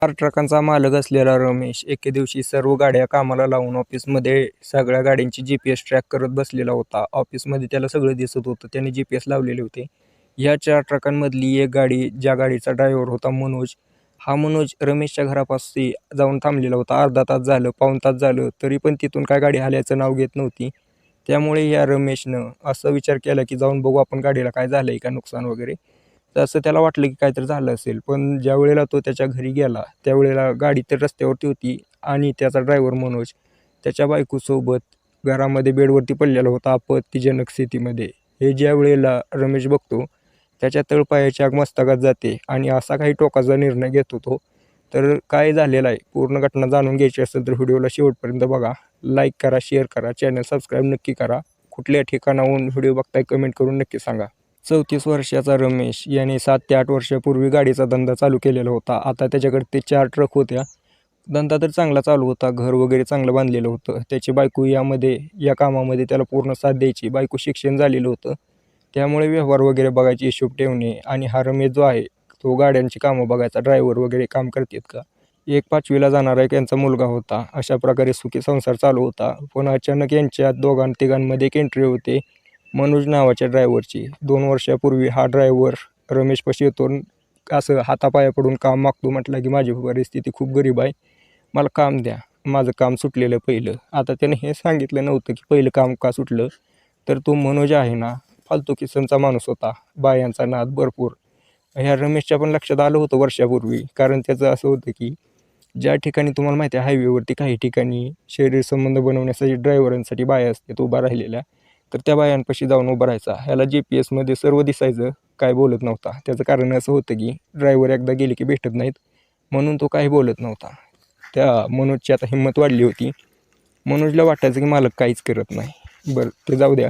4 ट्रकांचा मालक असलेला रमेश एके दिवशी सर्व गाड्या कामाला लावून ऑफिसमध्ये सगळ्या गाड्यांची GPS ट्रॅक करत बसलेला होता. ऑफिसमध्ये त्याला सगळं दिसत होतं. त्याने GPS लावलेले होते. या 4 ट्रकांमधली एक गाडी, ज्या गाडीचा ड्रायव्हर होता मनोज, हा मनोज रमेशच्या घरापाशी जाऊन थांबलेला होता. अर्धा तास झालं, पाऊण तास झालं, तरी पण तिथून काय गाडी हलायचं नाव घेत नव्हती. त्यामुळे या रमेशनं असा विचार केला की जाऊन बघू आपण गाडीला काय झालंय का नुकसान वगैरे. तर असं त्याला वाटलं की काहीतरी झालं असेल. पण ज्यावेळेला तो त्याच्या घरी गेला, त्यावेळेला गाडी तर रस्त्यावरती होती आणि त्याचा ड्रायव्हर मनोज त्याच्या बायकोसोबत घरामध्ये बेडवरती पडलेला होता आपत्तिजनक स्थितीमध्ये. हे ज्या वेळेला रमेश बघतो, त्याच्या तळपायाची आग मस्तकात जाते आणि असा काही टोकाचा निर्णय घेतो तो. तर काय झालेलं आहे, पूर्ण घटना जाणून घ्यायची असेल तर व्हिडिओला शेवटपर्यंत बघा. लाईक करा, शेअर करा, चॅनल सबस्क्राईब नक्की करा. कुठल्या ठिकाणाहून व्हिडिओ बघताय कमेंट करून नक्की सांगा. 34 वर्षाचा रमेश याने 7 ते 8 वर्षापूर्वी गाडीचा धंदा चालू केलेला होता. आता त्याच्याकडे ते 4 ट्रक होत्या. धंदा तर चांगला चालू होता. घर वगैरे चांगलं बांधलेलं होतं. त्याची बायको या कामामध्ये त्याला पूर्ण साथ द्यायची. बायको शिक्षण झालेलं होतं. त्यामुळे व्यवहार वगैरे बघायची, हिशोब ठेवणे आणि हा रमेश जो आहे तो गाड्यांची कामं बघायचा. ड्रायव्हर वगैरे काम करतात का. एक 5वीला जाणारा एक यांचा मुलगा होता. अशा प्रकारे सुखी संसार चालू होता. पण अचानक यांच्या दोघांतिघांमध्ये एक एंट्री होते मनोज नावाच्या ड्रायव्हरची. 2 वर्षापूर्वी हा ड्रायव्हर रमेशपाशी येतो, असं हातापाया पडून काम मागतो. म्हटलं की माझी परिस्थिती खूप गरीब आहे, मला काम द्या, माझं काम सुटलेलं पहिलं. आता त्याने हे सांगितलं नव्हतं की पहिलं काम का सुटलं. तर तो मनोज आहे ना, फालतू किस्मचा माणूस होता, बायांचा नाद भरपूर. ह्या रमेशच्या पण लक्षात आलं होतं वर्षापूर्वी. कारण त्याचं असं होतं की ज्या ठिकाणी तुम्हाला माहिती आहे हायवेवरती काही ठिकाणी शरीरसंबंध बनवण्यासाठी ड्रायव्हरांसाठी बाया असतात उभा राहिलेल्या, तर त्या बायांपाशी जाऊन उभं राहायचा. ह्याला GPS सर्व दिसायचं, काय बोलत नव्हता. त्याचं कारण असं होतं की ड्रायव्हर एकदा गेले की भेटत नाहीत, म्हणून तो काही बोलत नव्हता. त्या मनोजची आता हिंमत वाढली होती. मनोजला वाटायचं की मालक काहीच करत नाही. बरं ते जाऊ द्या.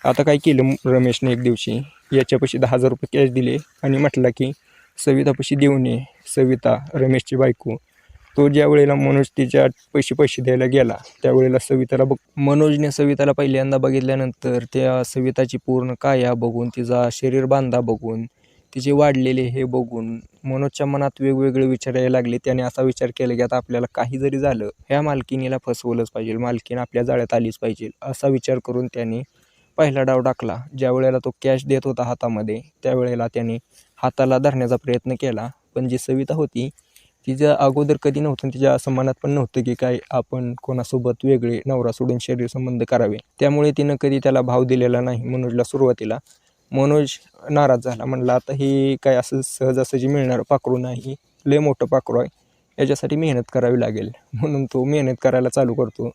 आता काय केलं रमेशने, एक दिवशी याच्यापाशी 10,000 रुपये कॅश दिले आणि म्हटलं की सवितापाशी देऊन ये. सविता रमेशची बायको. तो ज्या वेळेला मनोज तिच्या पैसे द्यायला गेला, त्यावेळेला सविताला मनोजने सविताला पहिल्यांदा बघितल्यानंतर त्या सविताची पूर्ण काया बघून, तिचा शरीर बांधा बघून, तिचे वाढलेले हे बघून मनोजच्या मनात वेगवेगळे विचार यायला लागले. त्याने असा विचार केला की आता आपल्याला काही जरी झालं, ह्या मालकिनीला फसवलंच पाहिजे, मालकीण आपल्या जाळ्यात आलीच पाहिजे, असा विचार करून त्याने पहिला डाव टाकला. ज्या वेळेला तो कॅश देत होता हातामध्ये, त्यावेळेला त्याने हाताला धरण्याचा प्रयत्न केला. पण जी सविता होती तिच्या अगोदर कधी नव्हतं, तिच्या असं मनात पण नव्हतं की काय आपण कोणासोबत वेगळे नवरा सोडून शरीरसंबंध करावे. त्यामुळे तिनं कधी त्याला भाव दिलेला नाही मनोजला सुरुवातीला. मनोज नाराज झाला. म्हणला आता हे काय असं सहजासहजी मिळणारं पाखरू नाही, लय मोठं पाखरू आहे, याच्यासाठी मेहनत करावी लागेल. म्हणून तो मेहनत करायला चालू करतो.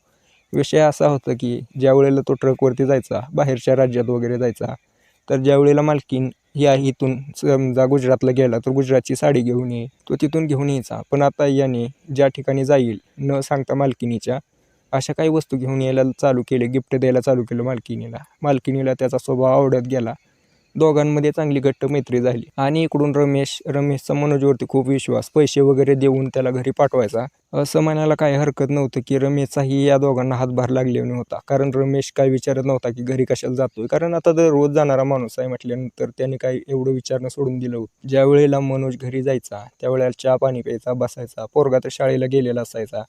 विषय असा होता की ज्या वेळेला तो ट्रकवरती जायचा, बाहेरच्या राज्यात वगैरे जायचा, तर ज्या वेळेला मालकीन ही आहे इथून समजा गुजरातला गेला तर गुजरातची साडी घेऊन ये, तो तिथून घेऊन यायचा. पण आता याने ज्या ठिकाणी जाईल न सांगता मालकिनीच्या अशा काही वस्तू घेऊन यायला चालू केले, गिफ्ट द्यायला चालू केलं मालकिनीला. मालकिनीला त्याचा स्वभाव आवडत गेला. दोघांमध्ये चांगली घट्ट मैत्री झाली. आणि इकडून रमेशचा मनोजवरती खूप विश्वास, पैसे वगैरे देऊन त्याला घरी पाठवायचा. असं म्हणायला काही हरकत नव्हतं की रमेशचाही या दोघांना हातभार लागलेला नव्हता. कारण रमेश काय विचारत नव्हता की घरी कशाला जातोय, कारण आता तर रोज जाणारा माणूस आहे म्हटल्यानंतर त्याने काही एवढं विचारणं सोडून दिलं होतं. ज्या वेळेला मनोज घरी जायचा त्यावेळेला चहा पाणी प्यायचा, बसायचा. पोरगा तर शाळेला गेलेला असायचा.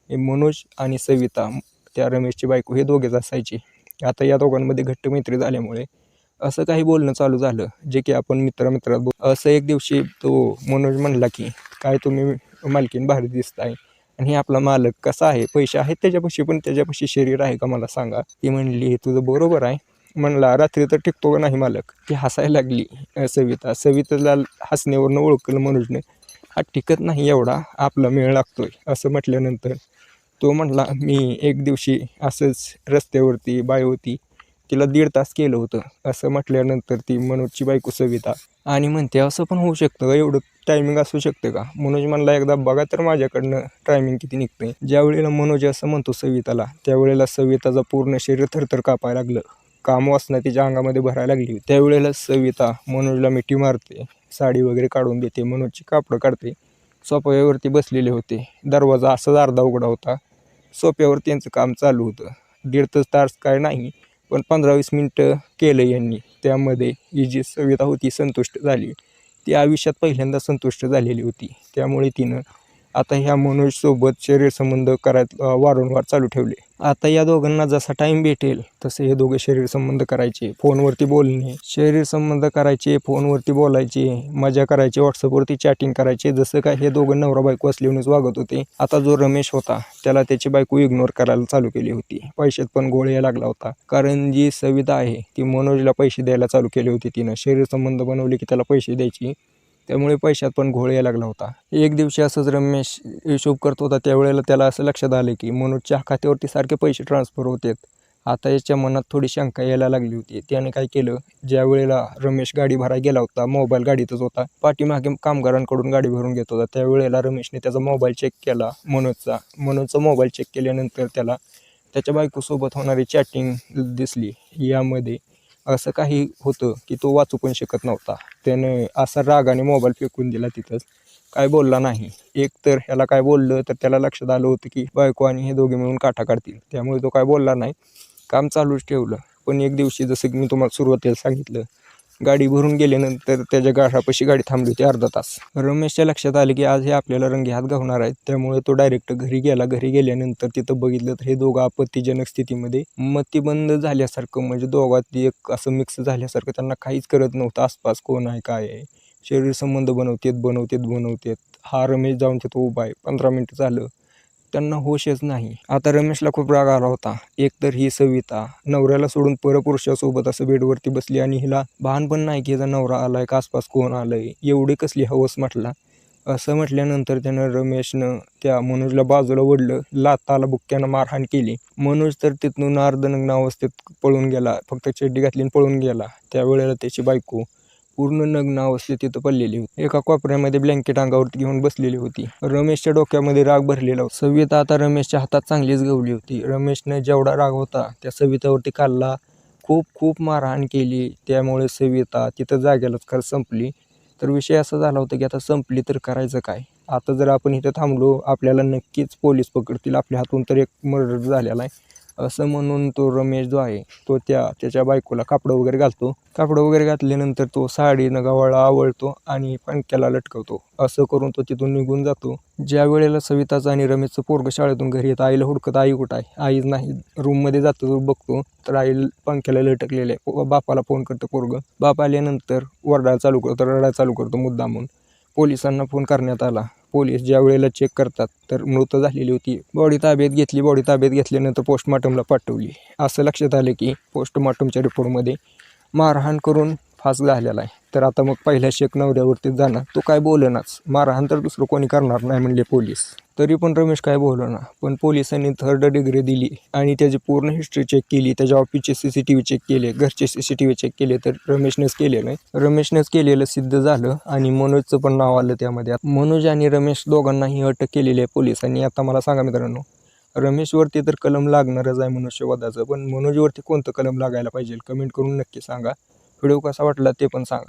मनोज आणि सविता, त्या रमेशची बायको, हे दोघेच असायचे. आता या दोघांमध्ये घट्ट मैत्री झाल्यामुळे असं काही बोलणं चालू झालं, जे की आपण मित्रात असं एक दिवशी तो मनोज म्हणला की काय तुम्ही मालकीन भारी दिसताय आणि हे आपला मालक कसा आहे, पैसे आहेत त्याच्यापाशी, पण त्याच्यापाशी शरीर आहे का मला सांगा. ती म्हणली तुझं बरोबर आहे. म्हणला रात्री तर टिकतो का नाही मालक. ती हसायला लागली सविताला हसण्यावरनं ओळखलं मनोजने, हा टिकत नाही एवढा, आपला मेळ लागतोय. असं म्हटल्यानंतर तो म्हणला मी एक दिवशी असंच रस्त्यावरती बाय होती, तिला 1.5 तास केलं होतं. असं म्हटल्यानंतर ती मनोजची बायको सविता आणि म्हणते असं पण होऊ शकतं का, एवढं टायमिंग असू शकतं का. मनोज म्हणला एकदा बघा तर माझ्याकडनं टायमिंग किती निघतंय. ज्या वेळेला मनोज असं म्हणतो सविताला, त्यावेळेला सविताचं पूर्ण शरीर थरथर कापायला लागलं. काम वासना तिच्या अंगामध्ये भरायला लागली. त्यावेळेला सविता मनोजला मिठी मारते, साडी वगैरे काढून देते, मनोजची कापडं काढते. सोफ्यावरती बसलेले होते. दरवाजा असाच अर्धा उघडा होता. सोफ्यावर त्यांचं काम चालू होतं. 1.5 तास काय नाही, पण 15-20 मिनटं केलं यांनी. त्यामध्ये ही जी सविता होती संतुष्ट झाली. ती आयुष्यात पहिल्यांदा संतुष्ट झालेली होती. त्यामुळे तिनं आता ह्या मनोजसोबत शरीरसंबंध करायला वारंवार चालू ठेवले. आता या दोघांना जसा टाईम भेटेल तसे हे दोघे शरीरसंबंध करायचे, फोनवरती बोलणे, शरीरसंबंध करायचे, फोनवरती बोलायचे, मजा करायची, व्हॉट्सअपवरती चॅटिंग करायचे. जसं काय हे दोघं नवरा बायको असल्यानेच वागत होते. आता जो रमेश होता त्याला त्याची बायको इग्नोर करायला चालू केली होती. पैशात पण घोळ यायला लागला होता, कारण जी सविता आहे ती मनोजला पैसे द्यायला चालू केले होते. तिनं शरीरसंबंध बनवले की त्याला पैसे द्यायची, त्यामुळे पैशात पण घोळ यायला लागला होता. एक दिवशी असंच रमेश हिशोब करत होता, त्यावेळेला त्याला असं लक्षात आलं की मनोजच्या खात्यावरती सारखे पैसे ट्रान्सफर होतात. आता याच्या मनात थोडी शंका यायला लागली होती. त्याने काय केलं, ज्या वेळेला रमेश गाडी भरायला गेला होता, मोबाईल गाडीतच होता, पाठीमागे कामगारांकडून गाडी भरून घेत होता, त्यावेळेला रमेशने त्याचा मोबाईल चेक केला, मनोजचा मोबाईल चेक केल्यानंतर त्याला त्याच्या बायकोसोबत होणारी चॅटिंग दिसली. यामध्ये असं काही होतं की तो वाचू पण शकत नव्हता. त्यानं असा रागाने मोबाईल फेकून दिला, तिथंच काय बोलला नाही. एक तर ह्याला काय बोललं तर त्याला लक्षात आलं होतं की बायको आणि हे दोघे मिळून काठा काढतील, त्यामुळे तो काय बोलला नाही, काम चालूच ठेवलं. पण एक दिवशी जसं की मी तुम्हाला सुरुवातीला सांगितलं, गाडी भरून गेल्यानंतर त्याच्या घरापाशी गाडी थांबली होती अर्धा तास. रमेशच्या लक्षात आलं की आज हे आपल्याला रंगे हात घालणार आहेत, त्यामुळे तो डायरेक्ट घरी गेला. घरी गेल्यानंतर तिथं बघितलं तर हे दोघं आपत्तीजनक स्थितीमध्ये मतिमंद झाल्यासारखं, म्हणजे दोघात एक असं मिक्स झाल्यासारखं, त्यांना काहीच करत नव्हतं आसपास कोण आहे काय आहे. शरीरसंबंध बनवतेत. हा रमेश जाऊन तिथं उभा आहे, 15 मिनिटं झालं, त्यांना होशच नाही. आता रमेशला खूप राग आला होता. एकतर ही सविता नवऱ्याला सोडून परपुरुषासोबत असं बेडवरती बसली आणि हिला भान पण नाही की हिचा नवरा आलाय का आसपास कोण आलंय, एवढी कसली हवस म्हटला. असं म्हटल्यानंतर त्यानं रमेशनं त्या मनोजला बाजूला ओढलं, लाताला बुक्क्यानं मारहाण केली. मनोज तर तिथून अर्धनग्न अवस्थेत पळून गेला, फक्त चड्डी घातली आणि पळून गेला. त्यावेळेला त्याची बायको पूर्ण नग्न अवस्थेत तिथं पडलेली होती, एका कोपऱ्यामध्ये ब्लँकेट अंगावरती घेऊन बसलेली होती. रमेशच्या डोक्यामध्ये राग भरलेला होता. सविता आता रमेशच्या हातात चांगलीच गवली होती. रमेशने जेवढा राग होता त्या सवितावरती काढला, खूप मारहाण केली. त्यामुळे सविता तिथं जागेलाच खरं संपली. तर विषय असा झाला होता की आता संपली तर करायचं काय. आता जर आपण इथं थांबलो आपल्याला नक्कीच पोलीस पकडतील, आपल्या हातून तर एक मर्डर झालेला आहे, असं म्हणून तो रमेश जो आहे तो त्याच्या बायकोला कापडं वगैरे घालतो. कापडं वगैरे घातल्यानंतर तो साडीनं गव्हाळा आवळतो आणि पणक्याला लटकवतो. असं करून तो तिथून निघून जातो. ज्या वेळेला सविताचं आणि रमेशचं पोरगं शाळेतून घरी येतं, आईला हुडकत आई कुठं आहे, आईच नाही. रूममध्ये जातो, तो बघतो तर आई पंख्याला लटकलेलं आहे. बापाला फोन करतो पोरगं. बाप आल्यानंतर ओरडायला चालू करतो, रडायला चालू करतो मुद्दामून. पोलिसांना फोन करण्यात आला. पोलीस ज्या वेळेला चेक करतात तर मृत झालेली होती. बॉडी ताब्यात घेतली. बॉडी ताब्यात घेतल्यानंतर पोस्टमॉर्टमला पाठवली. असं लक्षात आलं की पोस्टमॉर्टमच्या रिपोर्टमध्ये मारहाण करून फास झालेला आहे. तर आता मग पहिल्या शेक नवऱ्यावरतीच जाणार. तो काय बोलनाच, मारहाण तर दुसरं कोणी करणार नाही म्हणले पोलीस. तरी पण रमेश काय बोलना. पण पोलिसांनी 3rd डिग्री दिली आणि त्याची पूर्ण हिस्ट्री चेक केली. त्याच्या ऑफिसचे CCTV चेक केले, घरचे CCTV चेक केले, तर रमेशनेच केलेलं आहे. रमेशनेच केलेलं सिद्ध झालं आणि मनोजचं पण नाव आलं त्यामध्ये. मनोज आणि रमेश दोघांनाही अटक केलेली आहे पोलिसांनी. आता मला सांगा मित्रांनो, रमेशवरती तर कलम लागणारच आहे मनुष्यवधाचं, पण मनोजवरती कोणतं कलम लागायला पाहिजे कमेंट करून नक्की सांगा. व्हिडिओ कसा वाटला ते पण सांगा.